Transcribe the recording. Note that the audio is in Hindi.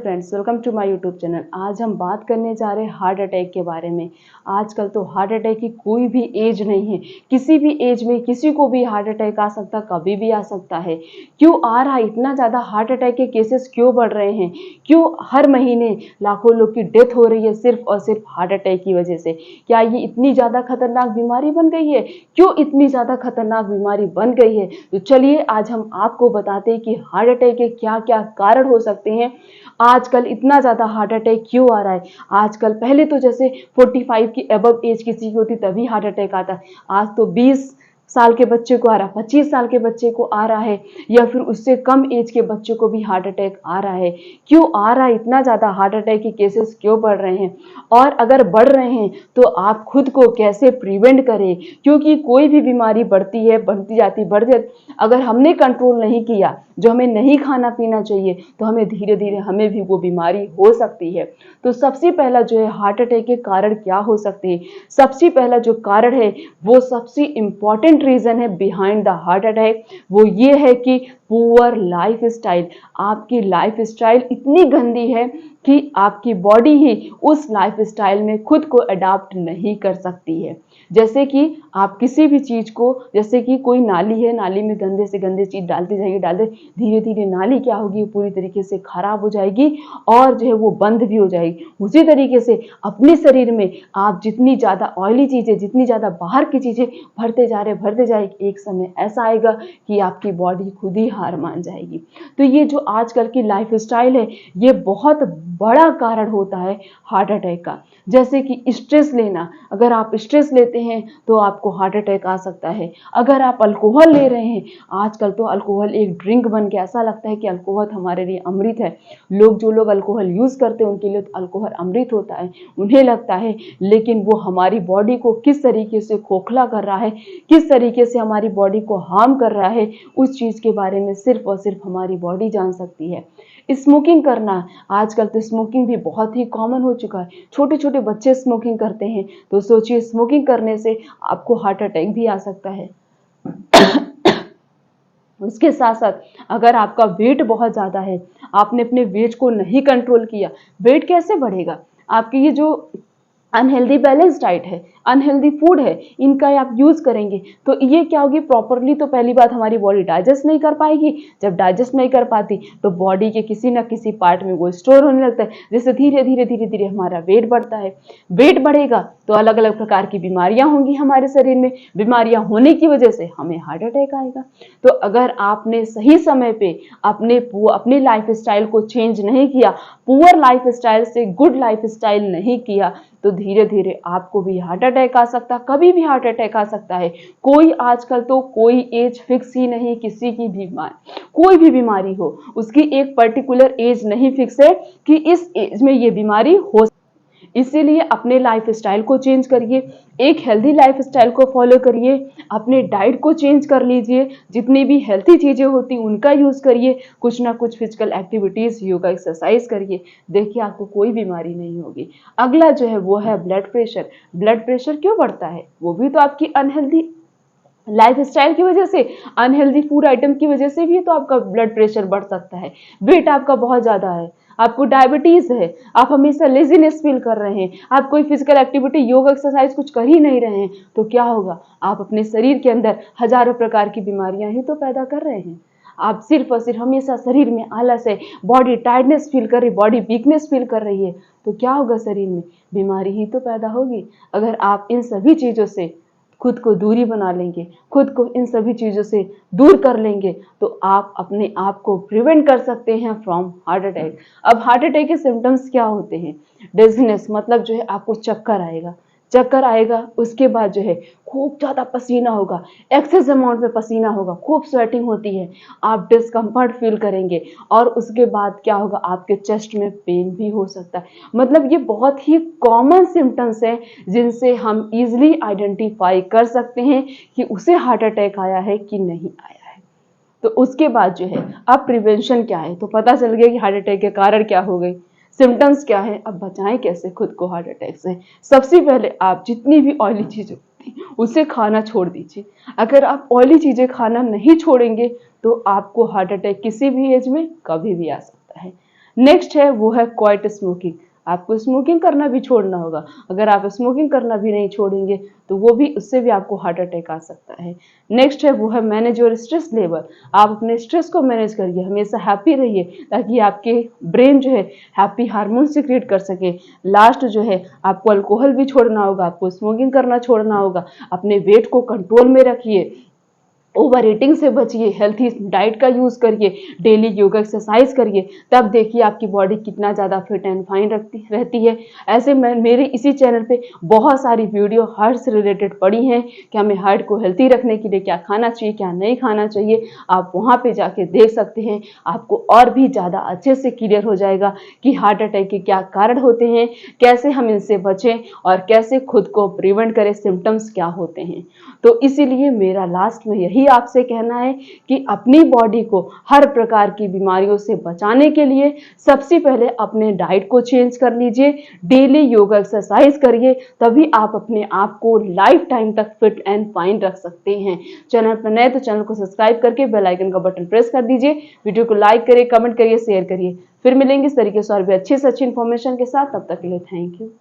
Friends, welcome to my YouTube channel. आज हम बात करने जा रहे हैं हार्ट अटैक के बारे में। आजकल तो हार्ट अटैक की कोई भी एज नहीं है, किसी भी एज में किसी को भी हार्ट अटैक आ सकता, कभी भी आ सकता है। क्यों आ रहा है इतना ज़्यादा हार्ट अटैक के केसेस, क्यों बढ़ रहे हैं? क्यों हर महीने लाखों लोग की डेथ हो रही है सिर्फ और सिर्फ हार्ट अटैक की वजह से? क्या ये इतनी ज़्यादा खतरनाक बीमारी बन गई है? क्यों इतनी ज़्यादा खतरनाक बीमारी बन गई है? तो चलिए आज हम आपको बताते हैं कि हार्ट अटैक के क्या क्या कारण हो सकते हैं। आजकल इतना ज़्यादा हार्ट अटैक क्यों आ रहा है? आजकल पहले तो जैसे 45 की अबव एज किसी की होती तभी हार्ट अटैक आता, आज तो 20 साल के बच्चे को आ रहा, 25 साल के बच्चे को आ रहा है, या फिर उससे कम एज के बच्चों को भी हार्ट अटैक आ रहा है। क्यों आ रहा है इतना ज़्यादा हार्ट अटैक के केसेस, क्यों बढ़ रहे हैं? और अगर बढ़ रहे हैं तो आप खुद को कैसे प्रिवेंट करें? क्योंकि कोई भी बीमारी बढ़ती है, बढ़ती जाती, बढ़ जाती, अगर हमने कंट्रोल नहीं किया, जो हमें नहीं खाना पीना चाहिए, तो हमें धीरे धीरे हमें भी वो बीमारी हो सकती है। तो सबसे पहला जो है हार्ट अटैक के कारण क्या हो सकते हैं? सबसे पहला जो कारण है, वो सबसे इंपॉर्टेंट रीजन है बिहाइंड द हार्ट अटैक, वो ये है कि पुअर लाइफ स्टाइल। आपकी लाइफ स्टाइल इतनी गंदी है कि आपकी बॉडी ही उस लाइफ स्टाइल में खुद को अडाप्ट नहीं कर सकती है। जैसे कि आप किसी भी चीज़ को, जैसे कि कोई नाली है, नाली में गंदे से गंदे चीज़ डालते जाइए, डालते धीरे धीरे नाली क्या होगी, पूरी तरीके से खराब हो जाएगी और जो है वो बंद भी हो जाएगी। उसी तरीके से अपने शरीर में आप जितनी ज़्यादा ऑयली चीज़ें, जितनी ज़्यादा बाहर की चीज़ें भरते जाएगी, एक समय ऐसा आएगा कि आपकी बॉडी खुद ही हार मान जाएगी। तो ये जो आजकल की लाइफ स्टाइल है, ये बहुत बड़ा कारण होता है हार्ट अटैक का। जैसे कि स्ट्रेस लेना, अगर आप स्ट्रेस लेते हैं तो आपको हार्ट अटैक आ सकता है। अगर आप अल्कोहल ले रहे हैं, आजकल तो अल्कोहल एक ड्रिंक बन के, ऐसा लगता है कि अल्कोहल हमारे लिए अमृत है। जो लोग अल्कोहल यूज़ करते हैं उनके लिए तो अल्कोहल अमृत होता है, उन्हें लगता है, लेकिन वो हमारी बॉडी को किस तरीके से खोखला कर रहा है, किस तरीके से हमारी बॉडी को हार्म कर रहा है, उस चीज़ के बारे में सिर्फ और सिर्फ हमारी बॉडी जान सकती है। स्मोकिंग करना, आजकल तो स्मोकिंग भी बहुत ही कॉमन हो चुका है। छोटे छोटे बच्चे स्मोकिंग करते हैं, तो सोचिए स्मोकिंग करने से आपको हार्ट अटैक भी आ सकता है। उसके साथ साथ अगर आपका वेट बहुत ज़्यादा है, आपने अपने वेट को नहीं कंट्रोल किया, वेट कैसे बढ़ेगा? आपकी ये जो अनहेल्दी बैलेंस डाइट है, अनहेल्दी फूड है, इनका आप यूज़ करेंगे तो ये क्या होगी, प्रॉपरली तो पहली बात हमारी बॉडी डाइजेस्ट नहीं कर पाएगी। जब डाइजेस्ट नहीं कर पाती तो बॉडी के किसी ना किसी पार्ट में वो स्टोर होने लगता है, जिससे धीरे धीरे हमारा वेट बढ़ता है। वेट बढ़ेगा तो अलग अलग प्रकार की बीमारियां होंगी हमारे शरीर में, बीमारियां होने की वजह से हमें हार्ट अटैक आएगा। तो अगर आपने सही समय पे अपने लाइफ स्टाइल को चेंज नहीं किया, पुअर लाइफ स्टाइल से गुड लाइफ स्टाइल नहीं किया, तो धीरे धीरे आपको भी हार्ट अटैक आ सकता, कभी भी हार्ट अटैक आ सकता है। कोई आजकल तो कोई एज फिक्स ही नहीं, किसी की बीमारी, कोई भी बीमारी हो, उसकी एक पर्टिकुलर एज नहीं फिक्स है कि इस एज में ये बीमारी हो। इसीलिए अपने लाइफ स्टाइल को चेंज करिए, एक हेल्दी लाइफ स्टाइल को फॉलो करिए, अपने डाइट को चेंज कर लीजिए, जितनी भी हेल्थी चीज़ें होती उनका यूज़ करिए, कुछ ना कुछ फिजिकल एक्टिविटीज़, योगा, एक्सरसाइज करिए, देखिए आपको कोई बीमारी नहीं होगी। अगला जो है वो है ब्लड प्रेशर। ब्लड प्रेशर क्यों बढ़ता है? वो भी तो आपकी अनहेल्दी लाइफ स्टाइल की वजह से, अनहेल्दी फूड आइटम की वजह से भी तो आपका ब्लड प्रेशर बढ़ सकता है। वेट आपका बहुत ज़्यादा है, आपको डायबिटीज़ है, आप हमेशा लेजीनेस फील कर रहे हैं, आप कोई फिजिकल एक्टिविटी, योग, एक्सरसाइज कुछ कर ही नहीं रहे हैं, तो क्या होगा? आप अपने शरीर के अंदर हजारों प्रकार की बीमारियां ही तो पैदा कर रहे हैं। आप सिर्फ और सिर्फ हमेशा शरीर में आलस है, बॉडी टायर्डनेस फील कर रही, बॉडी वीकनेस फील कर रही है, तो क्या होगा? शरीर में बीमारी ही तो पैदा होगी। अगर आप इन सभी चीज़ों से खुद को दूरी बना लेंगे, खुद को इन सभी चीज़ों से दूर कर लेंगे, तो आप अपने आप को प्रिवेंट कर सकते हैं फ्रॉम हार्ट अटैक। अब हार्ट अटैक के सिम्टम्स क्या होते हैं? डिजीनेस, मतलब जो है आपको चक्कर आएगा, चक्कर आएगा, उसके बाद जो है खूब ज़्यादा पसीना होगा, एक्सेस अमाउंट में पसीना होगा, खूब स्वेटिंग होती है, आप डिस्कम्फर्ट फील करेंगे, और उसके बाद क्या होगा? आपके चेस्ट में पेन भी हो सकता है। मतलब ये बहुत ही कॉमन सिम्टम्स हैं जिनसे हम इजीली आइडेंटिफाई कर सकते हैं कि उसे हार्ट अटैक आया है कि नहीं आया है। तो उसके बाद जो है अब प्रिवेंशन क्या है, तो पता चल गया कि हार्ट अटैक के कारण क्या हो गए, सिम्टम्स क्या है, अब बचाएं कैसे खुद को हार्ट अटैक से। सबसे पहले आप जितनी भी ऑयली चीज़ें होती हैं उसे खाना छोड़ दीजिए। अगर आप ऑयली चीज़ें खाना नहीं छोड़ेंगे तो आपको हार्ट अटैक किसी भी एज में कभी भी आ सकता है। नेक्स्ट है वो है क्वाइट स्मोकिंग। आपको स्मोकिंग करना भी छोड़ना होगा। अगर आप स्मोकिंग करना भी नहीं छोड़ेंगे तो वो भी, उससे भी आपको हार्ट अटैक आ सकता है। नेक्स्ट है वो है मैनेज योर स्ट्रेस लेवल। आप अपने स्ट्रेस को मैनेज करिए, हमेशा हैप्पी रहिए ताकि आपके ब्रेन जो है हैप्पी हार्मोन सिक्रिएट कर सके। लास्ट जो है, आपको अल्कोहल भी छोड़ना होगा, आपको स्मोकिंग करना छोड़ना होगा, अपने वेट को कंट्रोल में रखिए, ओवर ईटिंग से बचिए, हेल्थी डाइट का यूज़ करिए, डेली योगा एक्सरसाइज करिए, तब देखिए आपकी बॉडी कितना ज़्यादा फिट एंड फाइन रहती है। ऐसे मैं मेरे इसी चैनल पे बहुत सारी वीडियो हार्ट से रिलेटेड पड़ी हैं कि हमें हार्ट को हेल्थी रखने के लिए क्या खाना चाहिए, क्या नहीं खाना चाहिए। आप वहाँ पे जाके देख सकते हैं, आपको और भी ज़्यादा अच्छे से क्लियर हो जाएगा कि हार्ट अटैक के क्या कारण होते हैं, कैसे हम इनसे बचें और कैसे खुद को प्रिवेंट करें, सिम्टम्स क्या होते हैं। तो इसीलिए मेरा लास्ट में यही आपसे कहना है कि अपनी बॉडी को हर प्रकार की बीमारियों से बचाने के लिए सबसे पहले अपने डाइट को चेंज कर लीजिए, डेली योगा एक्सरसाइज करिए, तभी आप अपने आप को लाइफ टाइम तक फिट एंड फाइन रख सकते हैं। चैनल पर नए तो चैनल को सब्सक्राइब करके बेल आइकन का बटन प्रेस कर दीजिए, वीडियो को लाइक करिए, कमेंट करिए, शेयर करिए। फिर मिलेंगे इस तरीके से और भी अच्छी से अच्छी इन्फॉर्मेशन के साथ। तब तक के लिए थैंक यू।